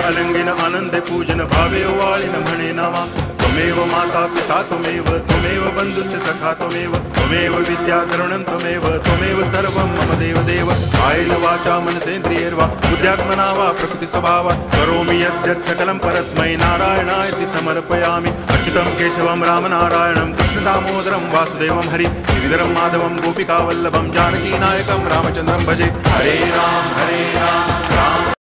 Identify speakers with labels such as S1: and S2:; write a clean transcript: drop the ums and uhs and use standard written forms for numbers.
S1: अलंगिन आनंदे पूजन भावे ओवाळिन म्हणे नामा त्वमेव माता पिता त्वमेव बंधुश्च सखा त्वमेव विद्या तरुणं त्वमेव सर्वं मम देव कायेन वाचा मनसेन्द्रियैर्वा बुद्ध्यात्मना वा प्रकृति स्वभावात् करोमि यद्यत् सकलं परस्मै नारायणायति समर्पयामि अच्युतं केशवं रामनारायणं कृष्णदामोदरं वासुदेवं हरि गिरिधरं माधवं गोपिकावल्लभं जानकीनायकं रामचन्द्रं भजे हरे राम राम